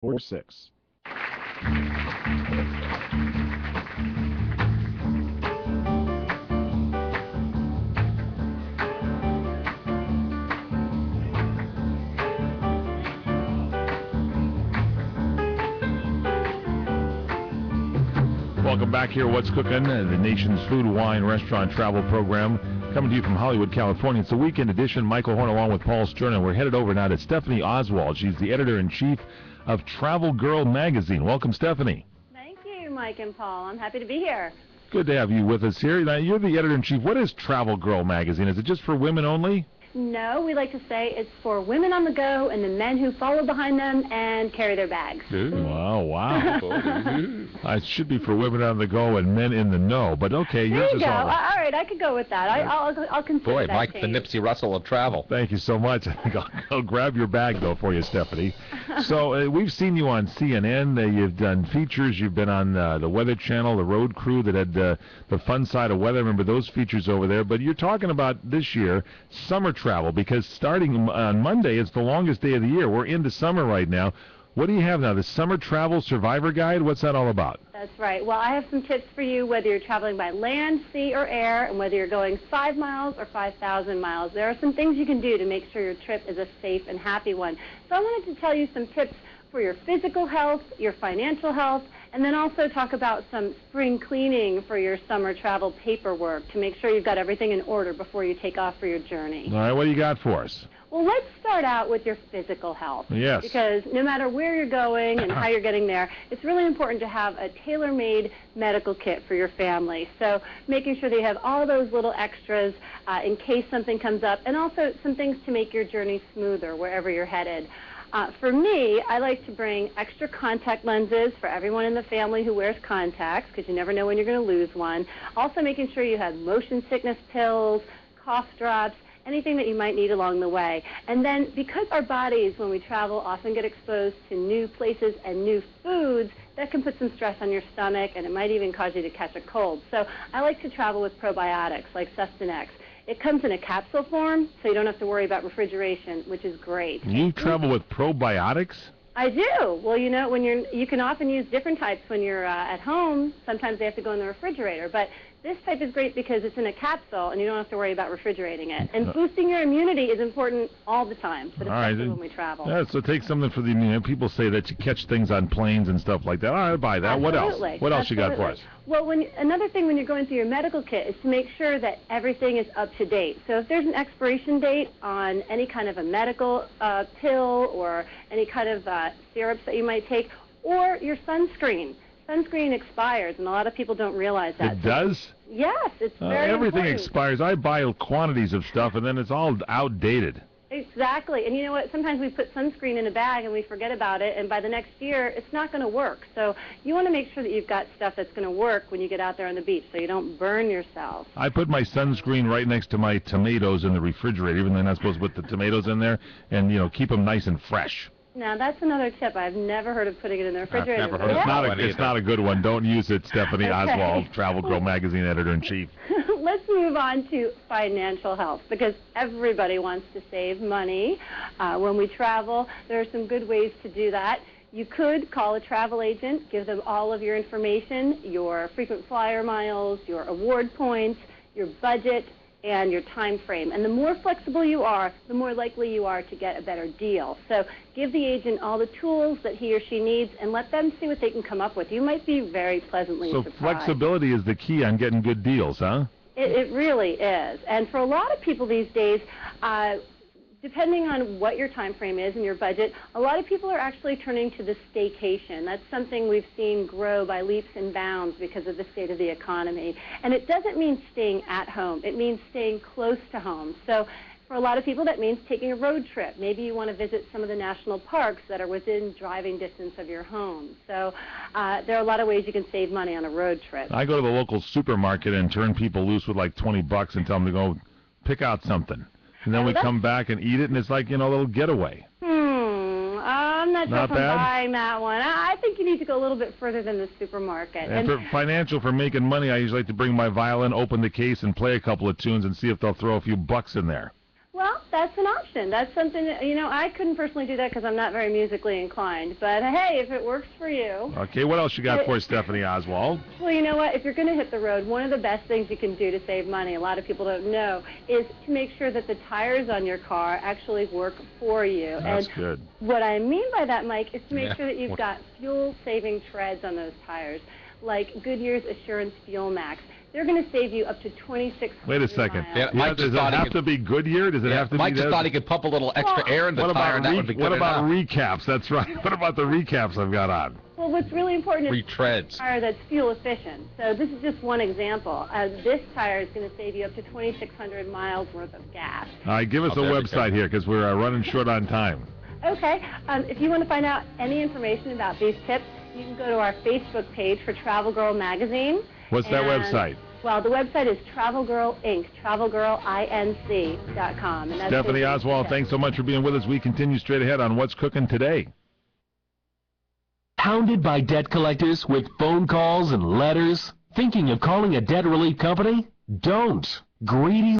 46. Welcome back here. What's Cookin', the nation's food, wine, restaurant, travel program, coming to you from Hollywood, California. It's the weekend edition. Michael Horn along with Paul Stern, and we're headed over now to Stephanie Oswald. She's the editor-in-chief of Travel Girl magazine. Welcome, Stephanie. Thank you, Mike and Paul. I'm happy to be here. Good to have you with us here. Now, you're the editor-in-chief. What is Travel Girl magazine? Is it just for women only? No, we like to say it's for women on the go and the men who follow behind them and carry their bags. Wow. It should be for women on the go and men in the know, but okay. There you go. All right, I could go with that. I'll consider Boy, that Mike, change. the Nipsey Russell of travel. Thank you so much. I think I'll grab your bag, though, for you, Stephanie. So we've seen you on CNN. You've done features. You've been on the Weather Channel, the Road Crew that had the fun side of weather. I remember those features over there. But you're talking about this year, summer travel, because starting on Monday, it's the longest day of the year. We're into summer right now. What do you have now? The Summer Travel Survivor Guide? What's that all about? That's right. Well, I have some tips for you, whether you're traveling by land, sea, or air, and whether you're going 5 miles or 5,000 miles. There are some things you can do to make sure your trip is a safe and happy one. So I wanted to tell you some tips for your physical health, your financial health, and then also talk about some spring cleaning for your summer travel paperwork to make sure you've got everything in order before you take off for your journey. All right, what do you got for us? Well, let's start out with your physical health. Yes. Because no matter where you're going and how you're getting there, it's really important to have a tailor-made medical kit for your family. So making sure that you have all those little extras in case something comes up, and also some things to make your journey smoother wherever you're headed. For me, I like to bring extra contact lenses for everyone in the family who wears contacts, because you never know when you're going to lose one. Also making sure you have motion sickness pills, cough drops, anything that you might need along the way. And then because our bodies, when we travel, often get exposed to new places and new foods, that can put some stress on your stomach, and it might even cause you to catch a cold. So I like to travel with probiotics like Sustanex. It comes in a capsule form, so you don't have to worry about refrigeration, which is great. You travel with probiotics? I do. Well, you know, you can often use different types when you're at home. Sometimes they have to go in the refrigerator, but this type is great because it's in a capsule and you don't have to worry about refrigerating it. And boosting your immunity is important all the time, but especially when we travel. Yeah, so take something for the immunity. People say that you catch things on planes and stuff like that. All right, I buy that. Absolutely. What else you got for us? Well, another thing when you're going through your medical kit is to make sure that everything is up to date. So if there's an expiration date on any kind of a medical pill or any kind of syrups that you might take, or your sunscreen. Sunscreen expires, and a lot of people don't realize that. It does? Yes, it's very everything important. expires. I buy quantities of stuff, and then it's all outdated. Exactly. And you know what? Sometimes we put sunscreen in a bag and we forget about it, and by the next year, it's not going to work. So you want to make sure that you've got stuff that's going to work when you get out there on the beach so you don't burn yourself. I put my sunscreen right next to my tomatoes in the refrigerator, even though I'm not supposed to put the tomatoes in there, and, keep them nice and fresh. Now, that's another tip. I've never heard of putting it in the refrigerator. I've never heard of It's not a good one. Don't use it, Stephanie Oswald, Travel Girl magazine editor-in-chief. Let's move on to financial health, because everybody wants to save money when we travel. There are some good ways to do that. You could call a travel agent, give them all of your information, your frequent flyer miles, your award points, your budget, and your time frame. And the more flexible you are, the more likely you are to get a better deal. So give the agent all the tools that he or she needs and let them see what they can come up with. You might be very pleasantly surprised. So flexibility is the key on getting good deals, huh? It really is. And for a lot of people these days, depending on what your time frame is and your budget, a lot of people are actually turning to the staycation. That's something we've seen grow by leaps and bounds because of the state of the economy. And it doesn't mean staying at home. It means staying close to home. So for a lot of people, that means taking a road trip. Maybe you want to visit some of the national parks that are within driving distance of your home. So there are a lot of ways you can save money on a road trip. I go to the local supermarket and turn people loose with like $20 and tell them to go pick out something. And then we come back and eat it, and it's like, a little getaway. I'm not sure if I'm bad? buying that one. I think you need to go a little bit further than the supermarket. And for making money, I usually like to bring my violin, open the case, and play a couple of tunes and see if they'll throw a few bucks in there. Well, That's an option. That's something that, I couldn't personally do that because I'm not very musically inclined. But hey, if it works for you. Okay, what else you got for Stephanie Oswald? Well, you know what? If you're going to hit the road, one of the best things you can do to save money, a lot of people don't know, is to make sure that the tires on your car actually work for you. That's good. What I mean by that, Mike, is to make sure that you've got fuel-saving treads on those tires, like Goodyear's Assurance Fuel Max. They're going to save you up to 2,600 Wait a second. miles. Mike does it have to be Goodyear? Does it have to Mike be just thought he could pump a little extra air in the tire, and that would be good What about enough. recaps? That's right. What about the recaps I've got on? Well, what's really important is Retreads. a tire that's fuel efficient. So this is just one example. This tire is going to save you up to 2,600 miles worth of gas. All right, give us a website here because we're running short on time. Okay. If you want to find out any information about these tips, you can go to our Facebook page for Travel Girl Magazine. What's that website? Well, the website is Travel Girl Inc., travelgirlinc.com. And that's Stephanie Oswald, thanks so much for being with us. We continue straight ahead on What's Cooking Today. Hounded by debt collectors with phone calls and letters? Thinking of calling a debt relief company? Don't. Greedy